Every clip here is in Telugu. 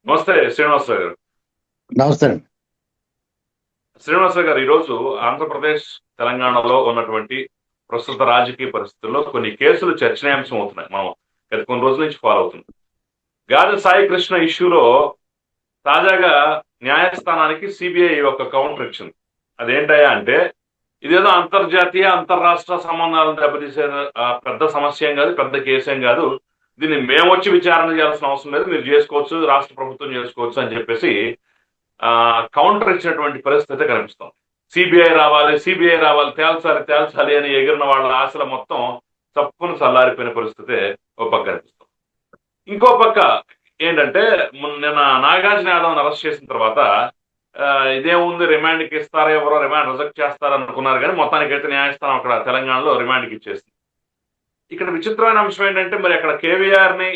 నమస్తే శ్రీనివాసరావు గారు. నమస్తే అండి. శ్రీనివాసరావు గారు, ఈరోజు ఆంధ్రప్రదేశ్, తెలంగాణలో ఉన్నటువంటి ప్రస్తుత రాజకీయ పరిస్థితుల్లో కొన్ని కేసులు చర్చనీయాంశం అవుతున్నాయి. మనం గత కొన్ని రోజుల నుంచి ఫాలో అవుతుంది. గాలి సాయి కృష్ణ ఇష్యూలో తాజాగా న్యాయస్థానానికి సిబిఐ ఒక కౌంటర్ ఇచ్చింది. అదేంటయ్యా అంటే, ఇదేదో అంతర్జాతీయ అంతర్రాష్ట్ర సంబంధాలను దెబ్బతీసే పెద్ద సమస్య ఏం కాదు, పెద్ద కేసు ఏం కాదు, దీన్ని మేము వచ్చి విచారణ చేయాల్సిన అవసరం లేదు, మీరు చేసుకోవచ్చు, రాష్ట్ర ప్రభుత్వం చేసుకోవచ్చు అని చెప్పేసి కౌంటర్ ఇచ్చినటువంటి పరిస్థితి కనిపిస్తాం. సిబిఐ రావాలి, సిబిఐ రావాలి, తేల్చాలి తేల్చాలి అని ఎగిరిన వాళ్ళ ఆశల మొత్తం చప్పును చల్లారిపోయిన పరిస్థితి ఒక పక్క కనిపిస్తాం. ఇంకో పక్క ఏంటంటే, నిన్న నాగార్జున యాదవ్ అరెస్ట్ చేసిన తర్వాత ఇదేముంది, రిమాండ్కి ఇస్తారా ఎవరో, రిమాండ్ రిజెక్ట్ చేస్తారని అనుకున్నారు, కానీ మొత్తానికి అయితే న్యాయస్థానం అక్కడ తెలంగాణలో రిమాండ్కి ఇచ్చేసింది. ఇక్కడ విచిత్రమైన అంశం ఏంటంటే, మరి అక్కడ కేవీఆర్ ని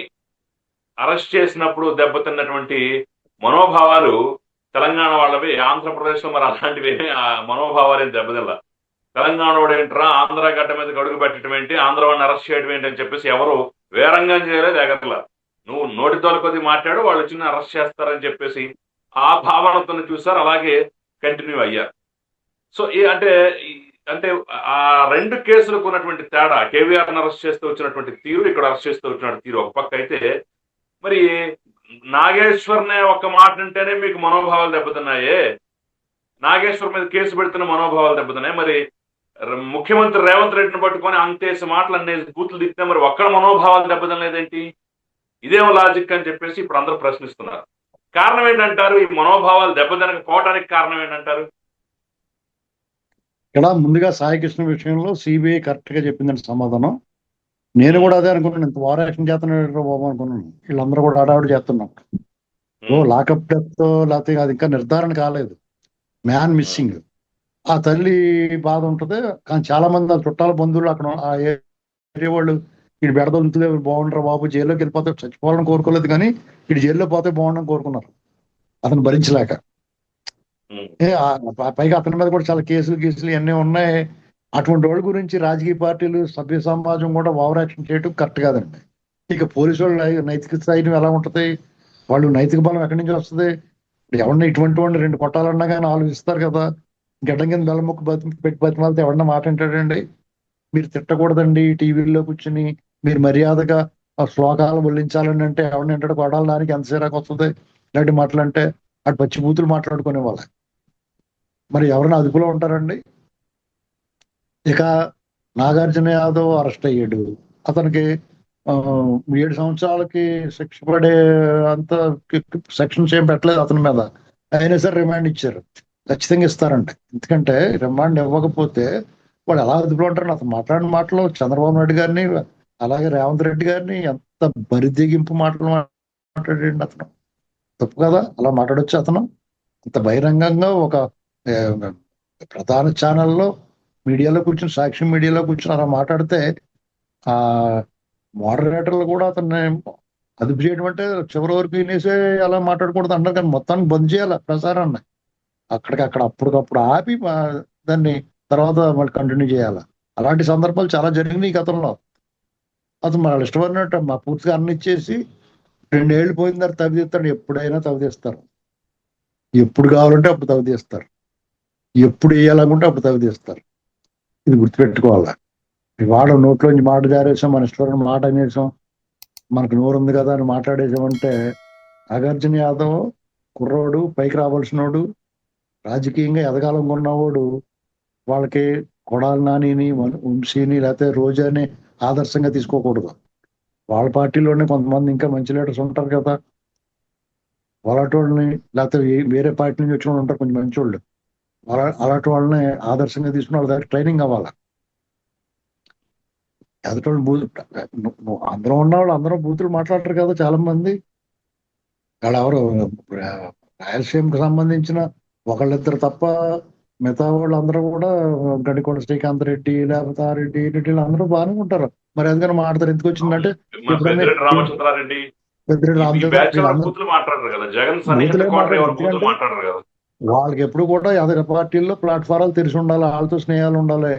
అరెస్ట్ చేసినప్పుడు దెబ్బతిన్నటువంటి మనోభావాలు తెలంగాణ వాళ్ళవి, ఆంధ్రప్రదేశ్ లో మరి అలాంటివి ఆ మనోభావాలు ఏం దెబ్బతిల్ల. తెలంగాణ వాడు ఏంట్రా, ఆంధ్ర గడ్డ మీద అడుగు పెట్టడం ఏంటి, ఆంధ్ర వాడిని అరెస్ట్ చేయడం ఏంటి అని చెప్పేసి ఎవరు వేరంగం చేయలేదు, ఎగరలా. నువ్వు నోటితోల కొద్ది మాట్లాడు, వాళ్ళు చిన్న అరెస్ట్ చేస్తారని చెప్పేసి ఆ భావనతో చూసారు, అలాగే కంటిన్యూ అయ్యారు. సో అంటే అంటే ఆ రెండు కేసులకు ఉన్నటువంటి తేడా, కేవీఆర్ అరెస్ట్ చేస్తూ వచ్చినటువంటి తీరు, ఇక్కడ అరెస్ట్ చేస్తూ వచ్చినటువంటి తీరు ఒక పక్క అయితే, మరి నాగేశ్వర్నే ఒక మాట అంటేనే మీకు మనోభావాలు దెబ్బతిన్నాయే, నాగేశ్వర్ మీద కేసు పెడుతున్న మనోభావాలు దెబ్బతిన్నాయి, మరి ముఖ్యమంత్రి రేవంత్ రెడ్డిని పట్టుకొని అంతేసి మాటలు అన్ని బూతులు దిక్కితే మరి ఒక్కడ మనోభావాలు దెబ్బతినలేదేంటి, ఇదేమో లాజిక్ అని చెప్పేసి ఇప్పుడు అందరూ ప్రశ్నిస్తున్నారు. కారణం ఏంటంటారు? ఈ మనోభావాలు దెబ్బతినకపోవడానికి కారణం ఏంటంటారు? ఇక్కడ ముందుగా సాయి కృష్ణ విషయంలో సిబిఐ కరెక్ట్ గా చెప్పిందండి సమాధానం. నేను కూడా అదే అనుకున్నాను, ఇంత ఓవర్ యాక్షన్ చేస్తున్నాడు బాబు అనుకున్నాను. వీళ్ళందరూ కూడా ఆడావిడి చేస్తున్నాం. లాకప్ డెత్ లేకపోతే అది ఇంకా నిర్ధారణ కాలేదు, మ్యాన్ మిస్సింగ్. ఆ తల్లి బాధ ఉంటుంది, కానీ చాలా మంది ఆ చుట్టాల బంధువులు అక్కడ ఆ ఏరియా వాళ్ళు వీడు బెడదలుతుంది బాగుండరు బాబు, జైల్లోకి వెళ్ళిపోతే చచ్చిపోవాలని కోరుకోలేదు, కానీ వీడు జైల్లో పోతే బాగుండని కోరుకున్నారు అతను భరించలేక. పైగా అతని మీద కూడా చాలా కేసులు ఇవన్నీ ఉన్నాయి. అటువంటి వాళ్ళ గురించి రాజకీయ పార్టీలు, సభ్య సమాజం కూడా ఓవర్ యాక్షన్ చేయడం కరెక్ట్ కాదండి. ఇక పోలీసు వాళ్ళు నైతిక స్థాయిని ఎలా ఉంటుంది, వాళ్ళు నైతిక బలం ఎక్కడి నుంచి వస్తుంది? ఎవరన్నా ఇటువంటి వాడిని రెండు కొట్టాలన్నా కానీ ఆలోచిస్తారు కదా. గడ్డం కింద బెల్లముక్కు పెట్టి బతిమాలితే ఎవరన్నా మాట అంటాడండి? మీరు తిట్టకూడదండి టీవీల్లో కూర్చుని, మీరు మర్యాదగా ఆ శ్లోకాలు వల్లించాలని అంటే ఎవరిని అంటాడు? కొడాలి దానికి ఎంత సిరాకు వస్తుంది ఇలాంటి మాటలు అంటే. అటు పచ్చి బూతులు మాట్లాడుకునే వాళ్ళ మరి ఎవరైనా అదుపులో ఉంటారండి? ఇక నాగార్జున యాదవ్ అరెస్ట్ అయ్యాడు, అతనికి 7 సంవత్సరాలకి శిక్ష పడే అంత సెక్షన్స్ ఏం పెట్టలేదు అతని మీద, అయినా సరే రిమాండ్ ఇచ్చారు. ఖచ్చితంగా ఇస్తారంట, ఎందుకంటే రిమాండ్ ఇవ్వకపోతే వాళ్ళు ఎలా అదుపులో ఉంటారండి? అతను మాట్లాడిన మాటలు చంద్రబాబు నాయుడు గారిని, అలాగే రేవంత్ రెడ్డి గారిని ఎంత బరిదెగింపు మాటలు మాట్లాడండి. అతను తప్పు కదా అలా మాట్లాడొచ్చు? అతను ఇంత బహిరంగంగా ఒక ప్రధాన ఛానల్లో మీడియాలో కూర్చుని, సాక్షి మీడియాలో కూర్చుని అలా మాట్లాడితే ఆ మోడరేటర్లు కూడా అతన్ని అదుపు చేయడం అంటే చివరి వరకు వినేసే అలా మాట్లాడకూడదు అంటారు, కానీ మొత్తానికి బంద్ చేయాలి ప్రసారాన్ని. అక్కడికక్కడ అప్పటికప్పుడు ఆపి దాన్ని తర్వాత మళ్ళీ కంటిన్యూ చేయాలి. అలాంటి సందర్భాలు చాలా జరిగినాయి గతంలో. అతను మన ఇష్టపడినట్టు మా పూర్తిగా అన్ని ఇచ్చేసి 2 ఏళ్ళు పోయిన తర్వాత తవ్విస్తాడు. ఎప్పుడైనా తవ్విస్తారు, ఎప్పుడు కావాలంటే అప్పుడు తవ్విస్తారు, ఎప్పుడు వేయాలనుకుంటే అప్పుడు తవ్విస్తారు. ఇది గుర్తుపెట్టుకోవాలి. వాడు నోట్లోంచి మాట జారేసాం, మన ఇష్టం మాట అనేసాం, మనకు నోరు ఉంది కదా అని మాట్లాడేసామంటే. నాగార్జున యాదవ్ కుర్రోడు, పైకి రావాల్సినోడు, రాజకీయంగా ఎదగాలనుకున్నవాడు. వాళ్ళకి కొడాలి నానిని, వంశీని, లేకపోతే రోజాని ఆదర్శంగా తీసుకోకూడదు. వాళ్ళ పార్టీలోనే కొంతమంది ఇంకా మంచి లీడర్స్ ఉంటారు కదా, అలాంటి వాళ్ళని, లేకపోతే వేరే పార్టీ నుంచి వచ్చిన వాళ్ళు ఉంటారు కొంచెం మంచి వాళ్ళు, అలాంటి వాళ్ళని ఆదర్శంగా తీసుకుని వాళ్ళ దగ్గర ట్రైనింగ్ అవ్వాలి. ఎదుటోళ్ళు అందరూ ఉన్నవాళ్ళు అందరూ బూతులు మాట్లాడరు కదా చాలా మంది. వాళ్ళు ఎవరు రాయలసీమకు సంబంధించిన ఒకళ్ళిద్దరు తప్ప మిగతా వాళ్ళు అందరూ కూడా గడికోట శ్రీకాంత్ రెడ్డి, లేకపోతే ఆ రెడ్డి, రెడ్డిలు అందరూ బాగానే ఉంటారు. మరి ఎందుకని మాట్లాడతారు? ఎందుకు వచ్చిందంటే రామచంద్రారెడ్డి, వాళ్ళకి ఎప్పుడు కూడా ఎదగ పార్టీల్లో ప్లాట్ఫారాలు తెరిచి ఉండాలి, వాళ్ళతో స్నేహాలు ఉండాలి,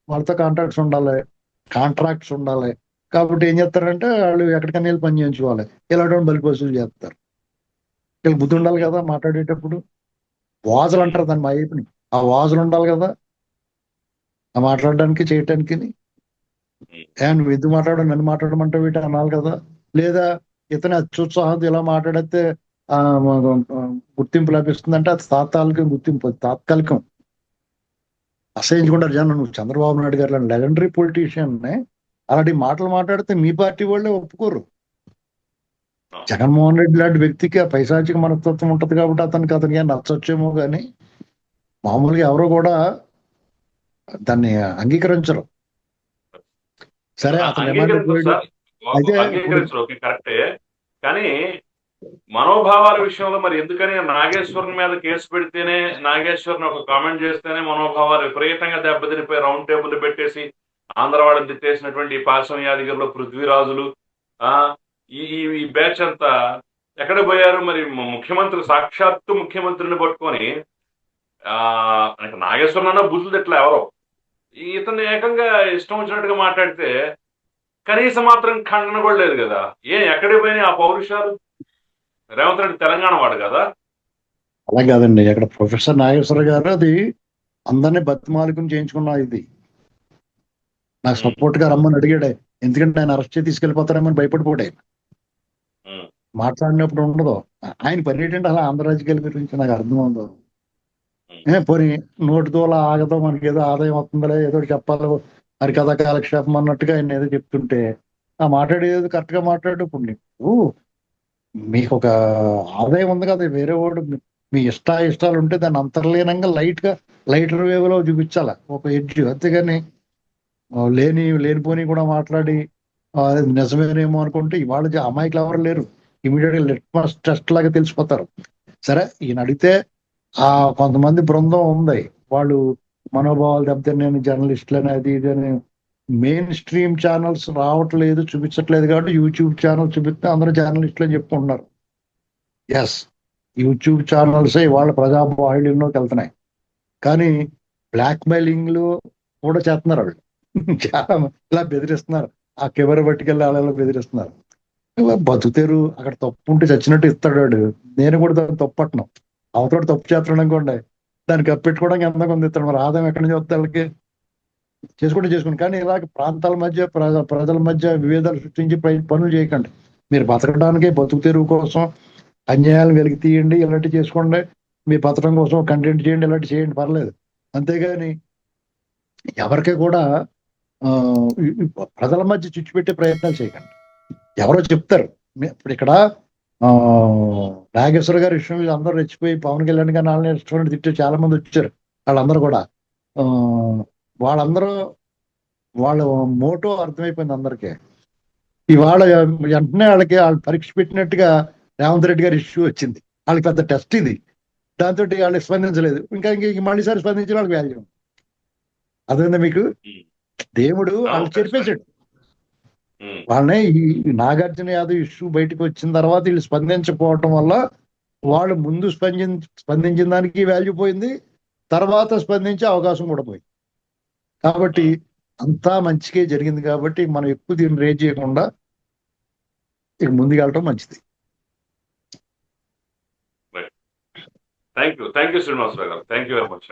వాళ్ళతో కాంట్రాక్ట్స్ ఉండాలి. కాబట్టి ఏం చేస్తారంటే వాళ్ళు ఎక్కడికైనా వెళ్ళి పని చేయించుకోవాలి, ఇలాంటి బలిపోసులు చేస్తారు. వీళ్ళకి బుద్ధి ఉండాలి కదా మాట్లాడేటప్పుడు. వాజులు అంటారు దాన్ని మా వైపుని. ఆ వాజులు ఉండాలి కదా ఆ మాట్లాడడానికి చేయటానికి. నువ్వు ఎందుకు మాట్లాడడం నన్ను మాట్లాడమంటే వీటి అనాలి కదా. లేదా ఇతని అత్యుత్సాహంతో ఇలా మాట్లాడితే ఆ గుర్తింపు లభిస్తుందంటే అది తాత్కాలిక గుర్తింపు, అది తాత్కాలికం. అసహించుకుంటారు జనం. నువ్వు చంద్రబాబు నాయుడు గారు లెజెండరీ పొలిటీషియన్ అలాంటి మాటలు మాట్లాడితే మీ పార్టీ వాళ్ళే ఒప్పుకోరు. జగన్మోహన్ రెడ్డి లాంటి వ్యక్తికి ఆ పైశాచిక మనస్తత్వం ఉంటది కాబట్టి అతనికి ఏం నచ్చొచ్చేమో కానీ మామూలుగా ఎవరు కూడా దాన్ని అంగీకరించరు. సరే అతను ఏమంటే అంగీకరించరు సార్, అయితే ఇప్పుడు అంగీకరించరు, ఓకే కరెక్టే. కానీ మనోభావాల విషయంలో మరి ఎందుకని నాగేశ్వరన్ మీద కేసు పెడితేనే, నాగేశ్వరన్ ఒక కామెంట్ చేస్తేనే మనోభావాలు విపరీతంగా దెబ్బతినిపోయి రౌండ్ టేబుల్ పెట్టేసి ఆంధ్ర వాళ్ళని తిట్టేసినటువంటి పార్శ్వం యాదగిరిలో పృథ్వీరాజులు ఆ ఈ బ్యాచ్ అంతా ఎక్కడ పోయారు? మరి ముఖ్యమంత్రి, సాక్షాత్తు ముఖ్యమంత్రిని పట్టుకొని నాగేశ్వరన్ అన్న బుద్ధులు తిట్ల ఎవరో, ఇతను ఏకంగా ఇష్టం వచ్చినట్టుగా మాట్లాడితే కనీసం మాత్రం ఖండన కూడా లేదు కదా. ఎక్కడికి పోయినాయి ఆ పౌరుషాలు? రేవంత్ రెడ్డి తెలంగాణ వాడు కదా. అలా కాదండి, అక్కడ ప్రొఫెసర్ నాగేశ్వర గారు అది అందరినీ బతిమాలికం చేయించుకున్న ఇది. నాకు సపోర్ట్ గా రమ్మని అడిగాడే, ఎందుకంటే ఆయన అరెస్ట్ చేసి తీసుకెళ్లిపోతారేమని భయపడిపోయాడు. మాట్లాడినప్పుడు ఉండదు. ఆయన పని ఏంటంటే అలా ఆంధ్ర రాజకీయాల గురించి నాకు అర్థం ఉందో. పోనీ నోటితోలా ఆగదో, మనకి ఏదో ఆదాయం వస్తుందలే, ఏదో చెప్పాలి హరికథ కాలక్షేపం అన్నట్టుగా ఆయన ఏదో చెప్తుంటే ఆ మాట్లాడేది కరెక్ట్ గా మాట్లాడు. ఇప్పుడు నీకు మీకు ఒక ఆదాయం ఉంది కదా, వేరే వాడు మీ ఇష్టాలు ఉంటే దాన్ని అంతర్లీనంగా లైటర్ వేవ్ లో చూపించాల ఒక ఎడ్జ్. అంతేగాని లేనిపోని కూడా మాట్లాడి నిజమేనేమో అనుకుంటే ఇవాళ అమాయకులు ఎవరు లేరు. ఇమీడియట్ గా లిట్మస్ టెస్ట్ లాగా తెలిసిపోతారు. సరే ఈయన అడిగితే కొంతమంది బృందం ఉంది, వాళ్ళు మనోభావాలు దెబ్బతిన్న జర్నలిస్టులు అనేది ఇది అని మెయిన్ స్ట్రీమ్ ఛానల్స్ రావట్లేదు, చూపించట్లేదు కాబట్టి యూట్యూబ్ ఛానల్ చూపిస్తే అందరూ జర్నలిస్టులు అని చెప్పుకుంటున్నారు. ఎస్, యూట్యూబ్ ఛానల్స్ ఇవాళ ప్రజాబాహుళ్యంలోకి వెళ్తున్నాయి. కానీ బ్లాక్ మెయిలింగ్లు కూడా చేస్తున్నారు వాళ్ళు. చాలా ఇలా బెదిరిస్తున్నారు, ఆ కెమెరా పట్టుకెళ్ళి అలా బెదిరిస్తున్నారు. బతుకుతారు అక్కడ తప్పు ఉంటే చచ్చినట్టు ఇస్తాడు వాడు. నేను కూడా దాన్ని తప్పట్ను. అవతల తప్పు చేస్తున్నాడు అనుకోండి, దాన్ని కప్పెట్టుకోవడానికి ఎంత కొంది ఇస్తాడు. మరి ఆదాయం ఎక్కడి నుంచి వస్తే వాళ్ళకి చేసుకోండి. కానీ ఇలాగ ప్రాంతాల మధ్య ప్రజల మధ్య విభేదాలు సృష్టించి పనులు చేయకండి. మీరు బతకడానికి, బతుకు తెరువు కోసం అన్యాయాలు వెలికి తీయండి, ఇలాంటి చేసుకోండి. మీ బతకడం కోసం కంటెంట్ చేయండి, ఇలాంటి చేయండి, పర్లేదు. అంతేగాని ఎవరికి కూడా ప్రజల మధ్య చిచ్చుపెట్టే ప్రయత్నాలు చేయకండి. ఎవరో చెప్తారు. ఇప్పుడు ఇక్కడ నాగేశ్వర గారి విషయంలో అందరూ రెచ్చిపోయి పవన్ కళ్యాణ్ గారు నాలుగు రెస్టారెంట్ తిట్టే చాలా మంది వచ్చారు. వాళ్ళందరూ కూడా వాళ్ళందరూ వాళ్ళ మోటో అర్థమైపోయింది అందరికీ. ఇవాళ వెంటనే వాళ్ళు పరీక్ష పెట్టినట్టుగా రేవంత్ రెడ్డి గారి ఇష్యూ వచ్చింది. వాళ్ళకి పెద్ద టెస్ట్ ఇది. దాంతో వాళ్ళకి స్పందించలేదు. ఇంకా మళ్ళీసారి స్పందించిన వాళ్ళకి వాల్యూ. అదేందా మీకు? దేవుడు వాళ్ళు చెరిపేశాడు వాళ్ళనే. ఈ నాగార్జున యాదవ్ ఇష్యూ బయటకు వచ్చిన తర్వాత వీళ్ళు స్పందించకపోవటం వల్ల వాళ్ళు ముందు స్పందించిన దానికి వాల్యూ పోయింది, తర్వాత స్పందించే అవకాశం కూడా పోయింది. కాబట్టి అంతా మంచిగా జరిగింది. కాబట్టి మనం ఎక్కువ దీన్ని రేజ్ చేయకుండా ఇక ముందుకు వెళ్ళటం మంచిది. థ్యాంక్ యూ శ్రీనివాసరావు గారు, థ్యాంక్ యూ వెరీ మచ్.